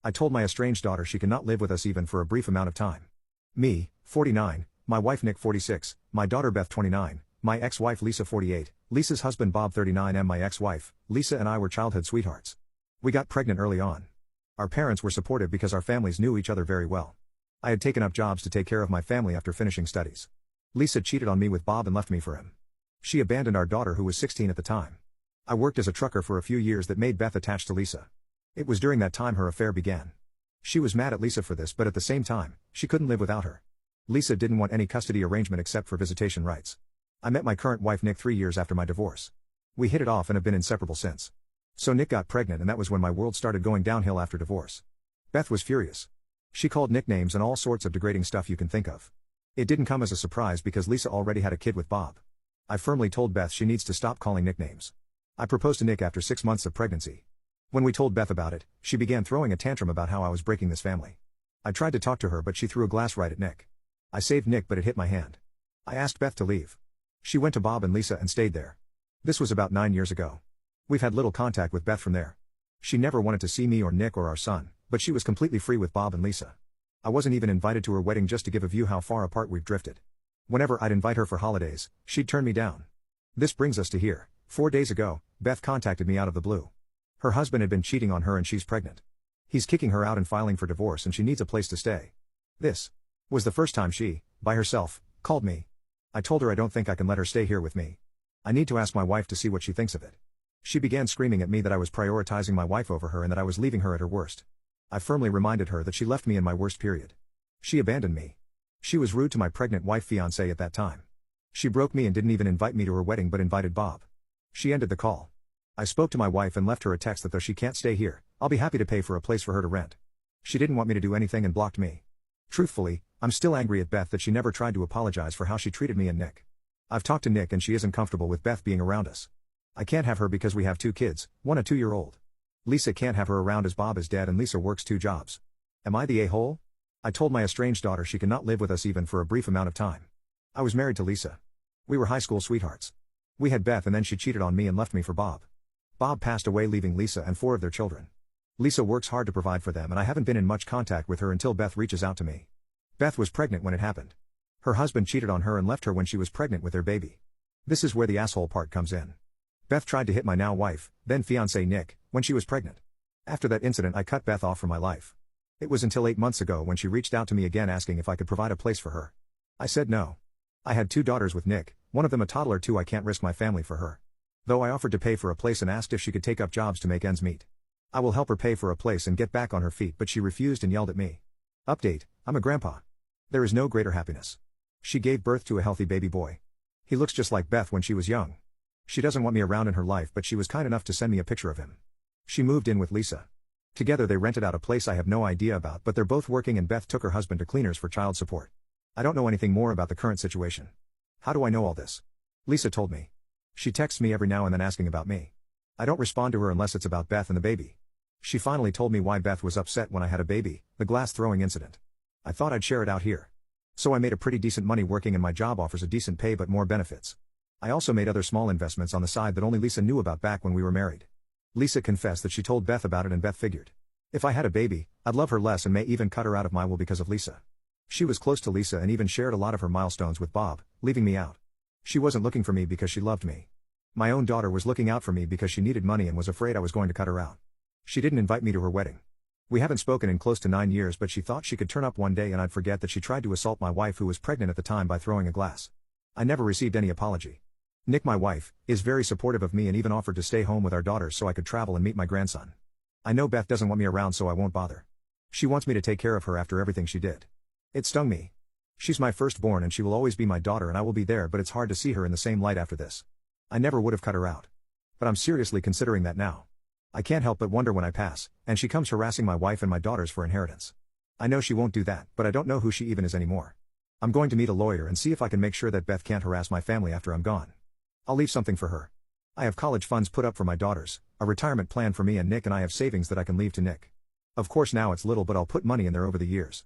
I told my estranged daughter she cannot live with us even for a brief amount of time. Me, 49, my wife Nick 46, my daughter Beth 29, my ex-wife Lisa 48, Lisa's husband Bob 39 and my ex-wife, Lisa and I were childhood sweethearts. We got pregnant early on. Our parents were supportive because our families knew each other very well. I had taken up jobs to take care of my family after finishing studies. Lisa cheated on me with Bob and left me for him. She abandoned our daughter who was 16 at the time. I worked as a trucker for a few years that made Beth attached to Lisa. It was during that time her affair began. She was mad at Lisa for this, but at the same time, she couldn't live without her. Lisa didn't want any custody arrangement except for visitation rights. I met my current wife Nick 3 years after my divorce. We hit it off and have been inseparable since. So Nick got pregnant and that was when my world started going downhill after divorce. Beth was furious. She called nicknames and all sorts of degrading stuff you can think of. It didn't come as a surprise because Lisa already had a kid with Bob. I firmly told Beth she needs to stop calling nicknames. I proposed to Nick after 6 months of pregnancy. When we told Beth about it, she began throwing a tantrum about how I was breaking this family. I tried to talk to her but she threw a glass right at Nick. I saved Nick but it hit my hand. I asked Beth to leave. She went to Bob and Lisa and stayed there. This was about 9 years ago. We've had little contact with Beth from there. She never wanted to see me or Nick or our son, but she was completely free with Bob and Lisa. I wasn't even invited to her wedding just to give a view how far apart we've drifted. Whenever I'd invite her for holidays, she'd turn me down. This brings us to here. 4 days ago, Beth contacted me out of the blue. Her husband had been cheating on her and she's pregnant. He's kicking her out and filing for divorce and she needs a place to stay. This was the first time she, by herself, called me. I told her I don't think I can let her stay here with me. I need to ask my wife to see what she thinks of it. She began screaming at me that I was prioritizing my wife over her and that I was leaving her at her worst. I firmly reminded her that she left me in my worst period. She abandoned me. She was rude to my pregnant wife fiancé at that time. She broke me and didn't even invite me to her wedding but invited Bob. She ended the call. I spoke to my wife and left her a text that though she can't stay here, I'll be happy to pay for a place for her to rent. She didn't want me to do anything and blocked me. Truthfully, I'm still angry at Beth that she never tried to apologize for how she treated me and Nick. I've talked to Nick and she isn't comfortable with Beth being around us. I can't have her because we have 2 kids, one a 2-year-old. Lisa can't have her around as Bob is dead and Lisa works 2 jobs. Am I the a-hole? I told my estranged daughter she cannot live with us even for a brief amount of time. I was married to Lisa. We were high school sweethearts. We had Beth and then she cheated on me and left me for Bob. Bob passed away leaving Lisa and 4 of their children. Lisa works hard to provide for them and I haven't been in much contact with her until Beth reaches out to me. Beth was pregnant when it happened. Her husband cheated on her and left her when she was pregnant with their baby. This is where the asshole part comes in. Beth tried to hit my now wife, then fiancé Nick, when she was pregnant. After that incident I cut Beth off from my life. It was until 8 months ago when she reached out to me again asking if I could provide a place for her. I said no. I had 2 daughters with Nick, one of them a toddler too. I can't risk my family for her. Though I offered to pay for a place and asked if she could take up jobs to make ends meet. I will help her pay for a place and get back on her feet but she refused and yelled at me. Update, I'm a grandpa. There is no greater happiness. She gave birth to a healthy baby boy. He looks just like Beth when she was young. She doesn't want me around in her life but she was kind enough to send me a picture of him. She moved in with Lisa. Together they rented out a place I have no idea about but they're both working and Beth took her husband to cleaners for child support. I don't know anything more about the current situation. How do I know all this? Lisa told me. She texts me every now and then asking about me. I don't respond to her unless it's about Beth and the baby. She finally told me why Beth was upset when I had a baby, the glass throwing incident. I thought I'd share it out here. So I made a pretty decent money working and my job offers a decent pay but more benefits. I also made other small investments on the side that only Lisa knew about back when we were married. Lisa confessed that she told Beth about it and Beth figured. If I had a baby, I'd love her less and may even cut her out of my will because of Lisa. She was close to Lisa and even shared a lot of her milestones with Bob, leaving me out. She wasn't looking for me because she loved me. My own daughter was looking out for me because she needed money and was afraid I was going to cut her out. She didn't invite me to her wedding. We haven't spoken in close to 9 years but she thought she could turn up one day and I'd forget that she tried to assault my wife who was pregnant at the time by throwing a glass. I never received any apology. Nick, my wife, is very supportive of me and even offered to stay home with our daughters so I could travel and meet my grandson. I know Beth doesn't want me around so I won't bother. She wants me to take care of her after everything she did. It stung me. She's my firstborn and she will always be my daughter and I will be there but it's hard to see her in the same light after this. I never would have cut her out. But I'm seriously considering that now. I can't help but wonder when I pass, and she comes harassing my wife and my daughters for inheritance. I know she won't do that, but I don't know who she even is anymore. I'm going to meet a lawyer and see if I can make sure that Beth can't harass my family after I'm gone. I'll leave something for her. I have college funds put up for my daughters, a retirement plan for me and Nick and I have savings that I can leave to Nick. Of course now it's little but I'll put money in there over the years.